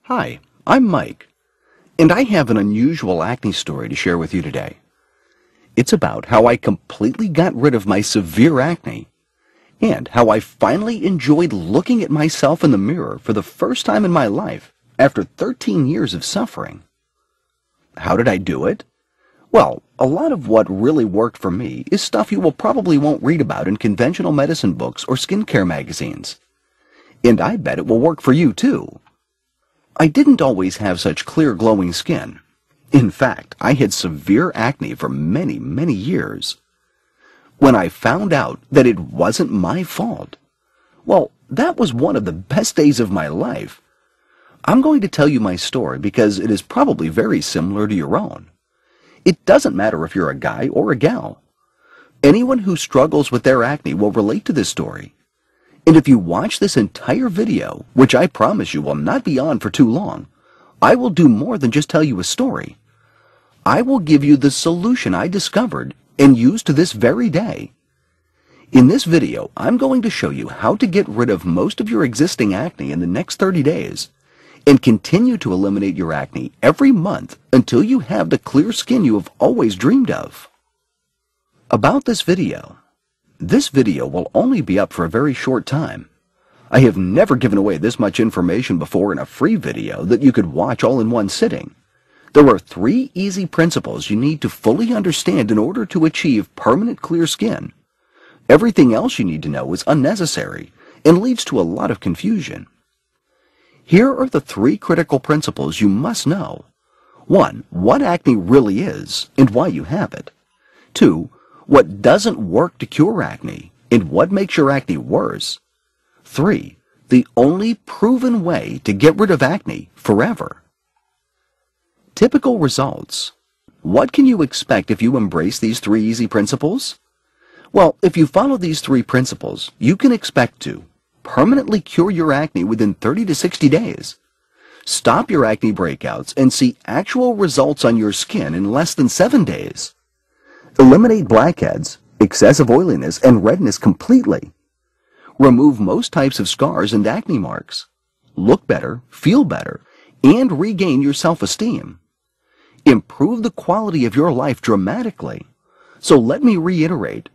Hi, I'm Mike, and I have an unusual acne story to share with you today. It's about how I completely got rid of my severe acne, and how I finally enjoyed looking at myself in the mirror for the first time in my life after 13 years of suffering. How did I do it? Well, a lot of what really worked for me is stuff you probably won't read about in conventional medicine books or skincare magazines. And I bet it will work for you too. I didn't always have such clear, glowing skin. In fact, I had severe acne for many, many years. When I found out that it wasn't my fault, well, that was one of the best days of my life. I'm going to tell you my story because it is probably very similar to your own. It doesn't matter if you're a guy or a gal. Anyone who struggles with their acne will relate to this story. And if you watch this entire video, which I promise you will not be on for too long, I will do more than just tell you a story. I will give you the solution I discovered and use to this very day. In this video, I'm going to show you how to get rid of most of your existing acne in the next 30 days and continue to eliminate your acne every month until you have the clear skin you have always dreamed of. About this video. This video will only be up for a very short time. I have never given away this much information before in a free video that you could watch all in one sitting. There are 3 easy principles you need to fully understand in order to achieve permanent clear skin. Everything else you need to know is unnecessary and leads to a lot of confusion. Here are the 3 critical principles you must know. 1. What acne really is and why you have it. 2. What doesn't work to cure acne, and what makes your acne worse. 3. The only proven way to get rid of acne forever. Typical results. What can you expect if you embrace these 3 easy principles? Well, if you follow these 3 principles, you can expect to permanently cure your acne within 30 to 60 days, stop your acne breakouts and see actual results on your skin in less than 7 days, eliminate blackheads, excessive oiliness, and redness completely. Remove most types of scars and acne marks. Look better, feel better, and regain your self-esteem. Improve the quality of your life dramatically. So let me reiterate.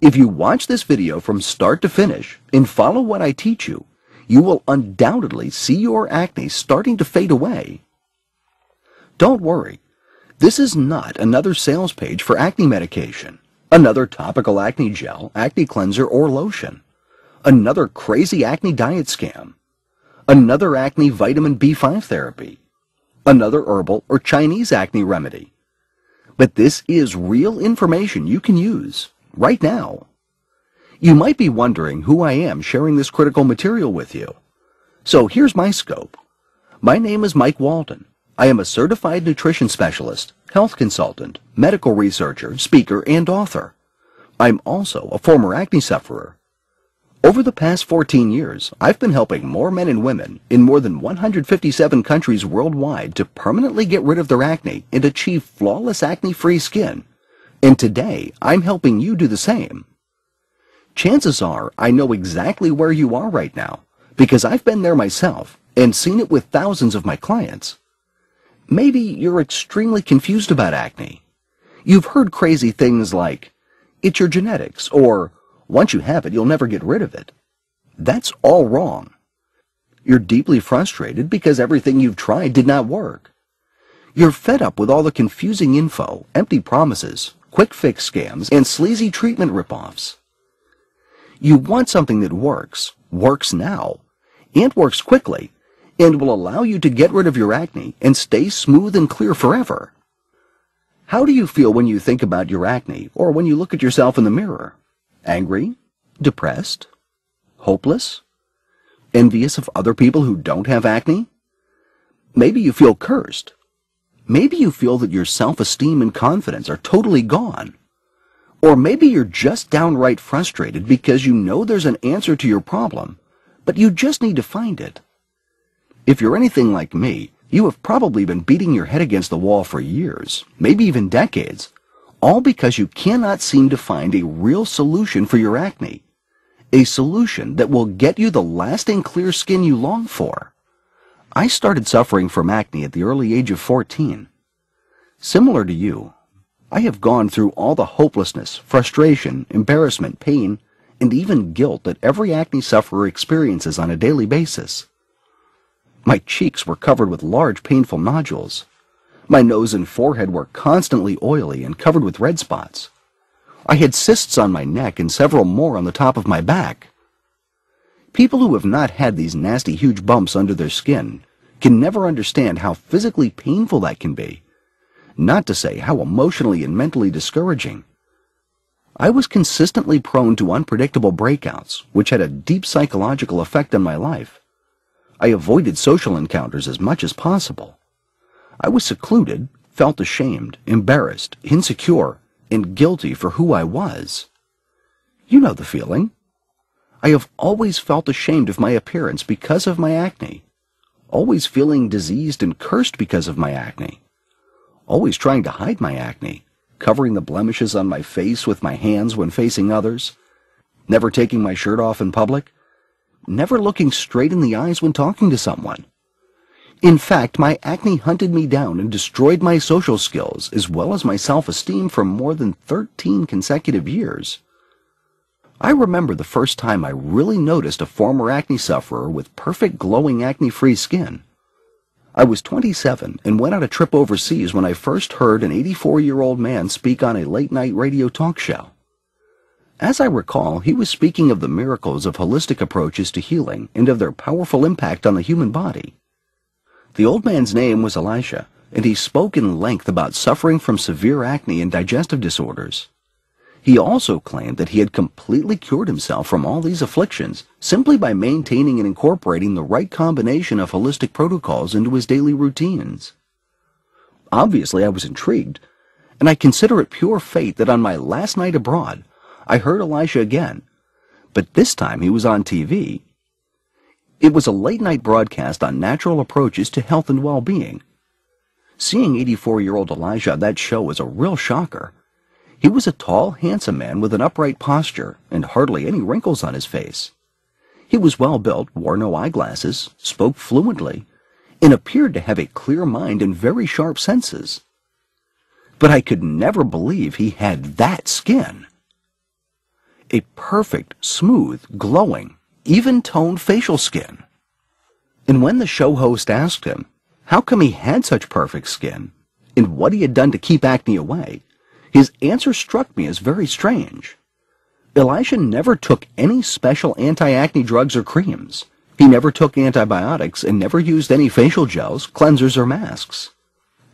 If you watch this video from start to finish and follow what I teach you, you will undoubtedly see your acne starting to fade away. Don't worry. This is not another sales page for acne medication, another topical acne gel, acne cleanser, or lotion, another crazy acne diet scam, another acne vitamin B5 therapy, another herbal or Chinese acne remedy. But this is real information you can use right now. You might be wondering who I am sharing this critical material with you. So here's my scope. My name is Mike Walden. I am a certified nutrition specialist, health consultant, medical researcher, speaker, and author. I'm also a former acne sufferer. Over the past 14 years, I've been helping more men and women in more than 157 countries worldwide to permanently get rid of their acne and achieve flawless acne-free skin. And today, I'm helping you do the same. Chances are I know exactly where you are right now because I've been there myself and seen it with thousands of my clients. Maybe you're extremely confused about acne. You've heard crazy things like, it's your genetics, or once you have it, you'll never get rid of it. That's all wrong. You're deeply frustrated because everything you've tried did not work. You're fed up with all the confusing info, empty promises, quick fix scams, and sleazy treatment ripoffs. You want something that works now, and works quickly, and will allow you to get rid of your acne and stay smooth and clear forever. How do you feel when you think about your acne or when you look at yourself in the mirror? Angry? Depressed? Hopeless? Envious of other people who don't have acne? Maybe you feel cursed. Maybe you feel that your self-esteem and confidence are totally gone. Or maybe you're just downright frustrated because you know there's an answer to your problem, but you just need to find it. If you're anything like me, you have probably been beating your head against the wall for years, maybe even decades, all because you cannot seem to find a real solution for your acne, a solution that will get you the lasting clear skin you long for. I started suffering from acne at the early age of 14. Similar to you, I have gone through all the hopelessness, frustration, embarrassment, pain, and even guilt that every acne sufferer experiences on a daily basis. My cheeks were covered with large, painful nodules. My nose and forehead were constantly oily and covered with red spots. I had cysts on my neck and several more on the top of my back. People who have not had these nasty, huge bumps under their skin can never understand how physically painful that can be, not to say how emotionally and mentally discouraging. I was consistently prone to unpredictable breakouts, which had a deep psychological effect on my life. I avoided social encounters as much as possible. I was secluded, felt ashamed, embarrassed, insecure, and guilty for who I was. You know the feeling. I have always felt ashamed of my appearance because of my acne, always feeling diseased and cursed because of my acne, always trying to hide my acne, covering the blemishes on my face with my hands when facing others, never taking my shirt off in public, never looking straight in the eyes when talking to someone. In fact, my acne hunted me down and destroyed my social skills as well as my self-esteem for more than 13 consecutive years. I remember the first time I really noticed a former acne sufferer with perfect glowing acne-free skin. I was 27 and went on a trip overseas when I first heard an 84-year-old man speak on a late-night radio talk show. As I recall, he was speaking of the miracles of holistic approaches to healing and of their powerful impact on the human body. The old man's name was Elisha, and he spoke in length about suffering from severe acne and digestive disorders. He also claimed that he had completely cured himself from all these afflictions simply by maintaining and incorporating the right combination of holistic protocols into his daily routines. Obviously, I was intrigued, and I consider it pure fate that on my last night abroad, I heard Elisha again, but this time he was on TV. It was a late-night broadcast on natural approaches to health and well-being. Seeing 84-year-old Elisha on that show was a real shocker. He was a tall, handsome man with an upright posture and hardly any wrinkles on his face. He was well-built, wore no eyeglasses, spoke fluently, and appeared to have a clear mind and very sharp senses. But I could never believe he had that skin. A perfect, smooth, glowing, even-toned facial skin. And when the show host asked him how come he had such perfect skin and what he had done to keep acne away, his answer struck me as very strange. Elisha never took any special anti-acne drugs or creams. He never took antibiotics and never used any facial gels, cleansers, or masks.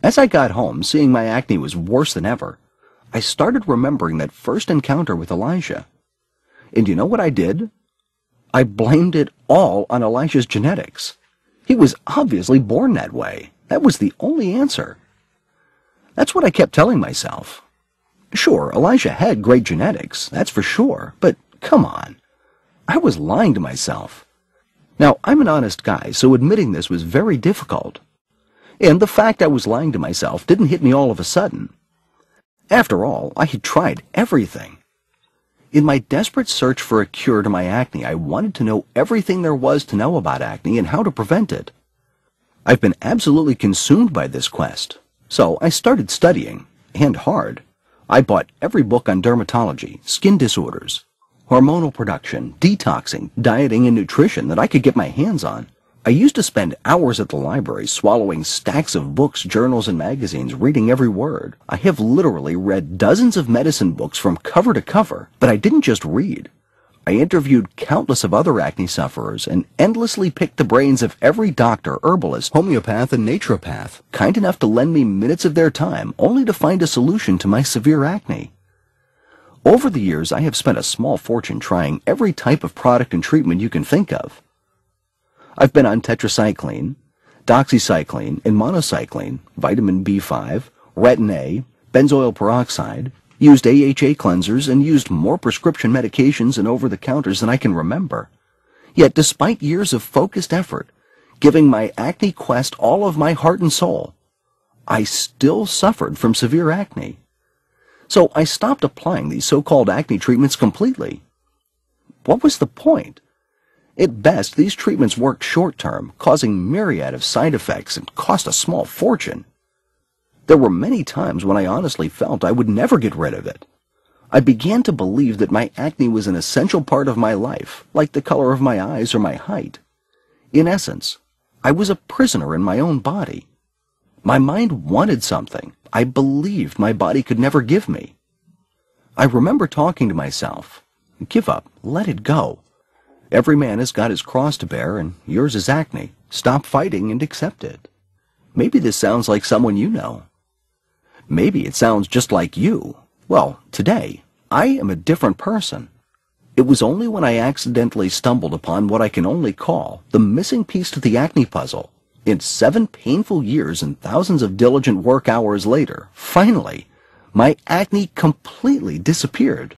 As I got home, seeing my acne was worse than ever, I started remembering that first encounter with Elisha. And you know what I did? I blamed it all on Elisha's genetics. He was obviously born that way. That was the only answer. That's what I kept telling myself. Sure, Elisha had great genetics, that's for sure, but come on. I was lying to myself. Now, I'm an honest guy, so admitting this was very difficult. And the fact I was lying to myself didn't hit me all of a sudden. After all, I had tried everything. In my desperate search for a cure to my acne, I wanted to know everything there was to know about acne and how to prevent it. I've been absolutely consumed by this quest, so I started studying, and hard. I bought every book on dermatology, skin disorders, hormonal production, detoxing, dieting, and nutrition that I could get my hands on. I used to spend hours at the library swallowing stacks of books, journals, and magazines, reading every word. I have literally read dozens of medicine books from cover to cover, but I didn't just read. I interviewed countless of other acne sufferers and endlessly picked the brains of every doctor, herbalist, homeopath, and naturopath, kind enough to lend me minutes of their time only to find a solution to my severe acne. Over the years, I have spent a small fortune trying every type of product and treatment you can think of. I've been on tetracycline, doxycycline, and monocycline, vitamin B5, retin-A, benzoyl peroxide, used AHA cleansers, and used more prescription medications and over-the-counters than I can remember. Yet despite years of focused effort, giving my acne quest all of my heart and soul, I still suffered from severe acne. So I stopped applying these so-called acne treatments completely. What was the point? At best, these treatments worked short-term, causing myriad of side effects and cost a small fortune. There were many times when I honestly felt I would never get rid of it. I began to believe that my acne was an essential part of my life, like the color of my eyes or my height. In essence, I was a prisoner in my own body. My mind wanted something I believed my body could never give me. I remember talking to myself, "Give up, let it go. Every man has got his cross to bear, and yours is acne. Stop fighting and accept it." Maybe this sounds like someone you know. Maybe it sounds just like you. Well, today, I am a different person. It was only when I accidentally stumbled upon what I can only call the missing piece to the acne puzzle. In 7 painful years and thousands of diligent work hours later, finally, my acne completely disappeared.